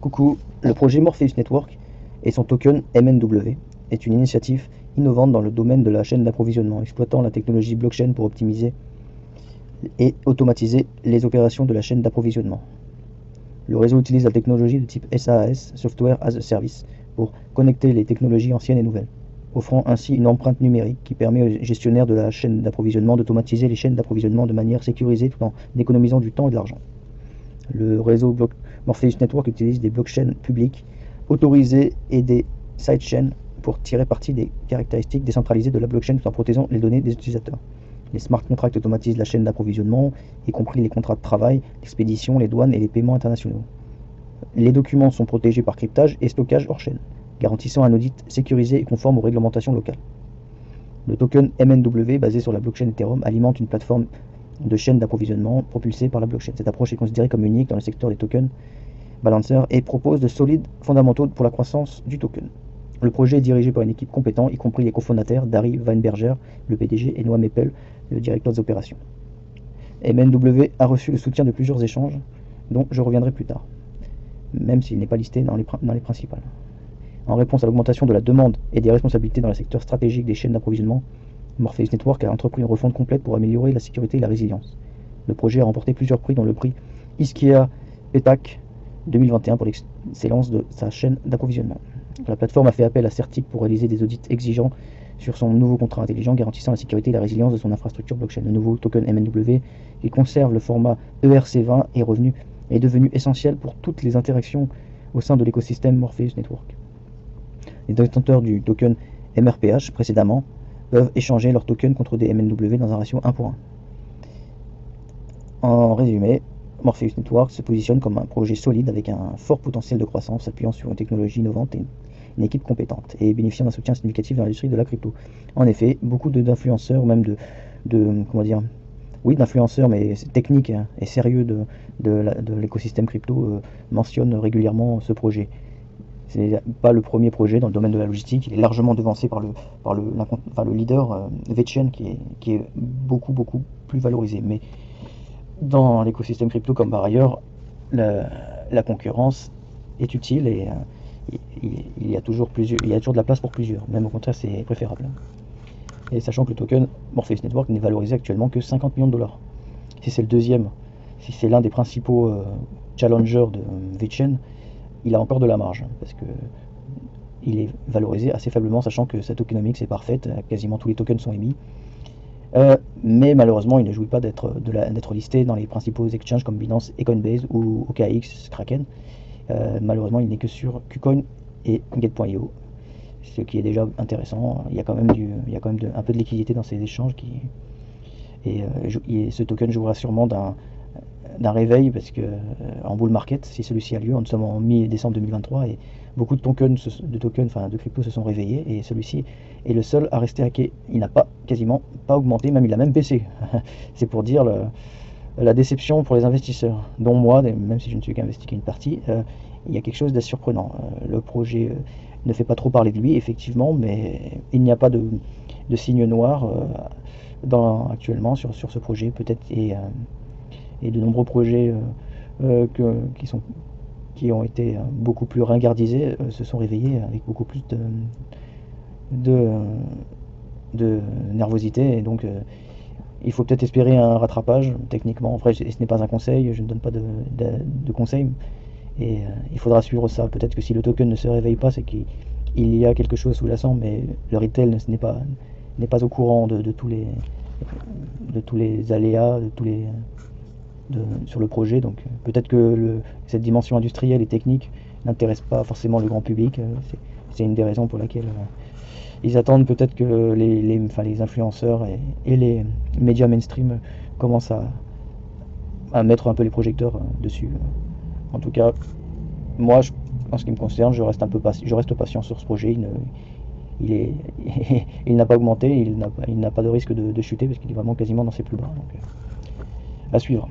Coucou, le projet Morpheus Network et son token MNW est une initiative innovante dans le domaine de la chaîne d'approvisionnement, exploitant la technologie blockchain pour optimiser et automatiser les opérations de la chaîne d'approvisionnement. Le réseau utilise la technologie de type SaaS, Software as a Service, pour connecter les technologies anciennes et nouvelles, offrant ainsi une empreinte numérique qui permet aux gestionnaires de la chaîne d'approvisionnement d'automatiser les chaînes d'approvisionnement de manière sécurisée tout en économisant du temps et de l'argent. Le réseau Morpheus Network utilise des blockchains publiques autorisées et des sidechains pour tirer parti des caractéristiques décentralisées de la blockchain tout en protégeant les données des utilisateurs. Les smart contracts automatisent la chaîne d'approvisionnement, y compris les contrats de travail, l'expédition, les douanes et les paiements internationaux. Les documents sont protégés par cryptage et stockage hors chaîne, garantissant un audit sécurisé et conforme aux réglementations locales. Le token MNW, basé sur la blockchain Ethereum, alimente une plateforme de chaîne d'approvisionnement propulsée par la blockchain. Cette approche est considérée comme unique dans le secteur des tokens balancers et propose de solides fondamentaux pour la croissance du token. Le projet est dirigé par une équipe compétente, y compris les cofondateurs Dary Weinberger, le PDG, et Noam Eppel, le directeur des opérations. MNW a reçu le soutien de plusieurs échanges, dont je reviendrai plus tard, même s'il n'est pas listé dans les principales. En réponse à l'augmentation de la demande et des responsabilités dans le secteur stratégique des chaînes d'approvisionnement, Morpheus Network a entrepris une refonte complète pour améliorer la sécurité et la résilience. Le projet a remporté plusieurs prix, dont le prix Ischia Petak 2021 pour l'excellence de sa chaîne d'approvisionnement. La plateforme a fait appel à Certic pour réaliser des audits exigeants sur son nouveau contrat intelligent garantissant la sécurité et la résilience de son infrastructure blockchain. Le nouveau token MNW, qui conserve le format ERC20, est devenu essentiel pour toutes les interactions au sein de l'écosystème Morpheus Network. Les détenteurs du token MRPH précédemment peuvent échanger leurs tokens contre des MNW dans un ratio 1 pour 1. En résumé, Morpheus Network se positionne comme un projet solide avec un fort potentiel de croissance, s'appuyant sur une technologie innovante et une équipe compétente, et bénéficiant d'un soutien significatif dans l'industrie de la crypto. En effet, beaucoup d'influenceurs, ou même d'influenceurs, mais techniques et sérieux de l'écosystème crypto mentionnent régulièrement ce projet. Ce n'est pas le premier projet dans le domaine de la logistique, il est largement devancé par le leader VeChain qui est beaucoup plus valorisé. Mais dans l'écosystème crypto comme par ailleurs, la concurrence est utile et il y a toujours de la place pour plusieurs, même au contraire c'est préférable. Et sachant que le token Morpheus Network n'est valorisé actuellement que 50 millions de dollars. Si c'est l'un des principaux challengers de VeChain, il a encore de la marge, parce que il est valorisé assez faiblement, sachant que sa tokenomics est parfaite, quasiment tous les tokens sont émis. Mais malheureusement, il ne jouit pas d'être listé dans les principaux exchanges comme Binance et Coinbase ou OKX, Kraken. Malheureusement, il n'est que sur KuCoin et Get.io, ce qui est déjà intéressant. Il y a quand même un peu de liquidité dans ces échanges et ce token jouera sûrement d'un réveil, parce que en bull market, si celui-ci a lieu, nous sommes en mi-décembre 2023 et beaucoup de crypto se sont réveillés, et celui-ci est le seul à rester hacké. Il n'a quasiment pas augmenté, même il a même baissé. C'est pour dire la déception pour les investisseurs, dont moi, même si je ne suis qu'investi qu'une partie. Il y a quelque chose d'assez surprenant. Le projet ne fait pas trop parler de lui, effectivement, mais il n'y a pas de signe noir actuellement sur ce projet, peut-être, et de nombreux projets qui ont été beaucoup plus ringardisés se sont réveillés avec beaucoup plus de nervosité, et donc il faut peut-être espérer un rattrapage techniquement. Après, ce n'est pas un conseil, je ne donne pas de conseils, et il faudra suivre ça. Peut-être que si le token ne se réveille pas, c'est qu'il y a quelque chose sous-jacent, mais le retail n'est pas au courant de tous les aléas, sur le projet. Donc peut-être que cette dimension industrielle et technique n'intéresse pas forcément le grand public. C'est une des raisons pour laquelle ils attendent peut-être que les influenceurs et les médias mainstream commencent à mettre un peu les projecteurs dessus. En tout cas, moi, en ce qui me concerne, je reste patient sur ce projet. Il n'a pas augmenté, il n'a pas de risque de chuter, parce qu'il est vraiment quasiment dans ses plus bas. Donc, à suivre.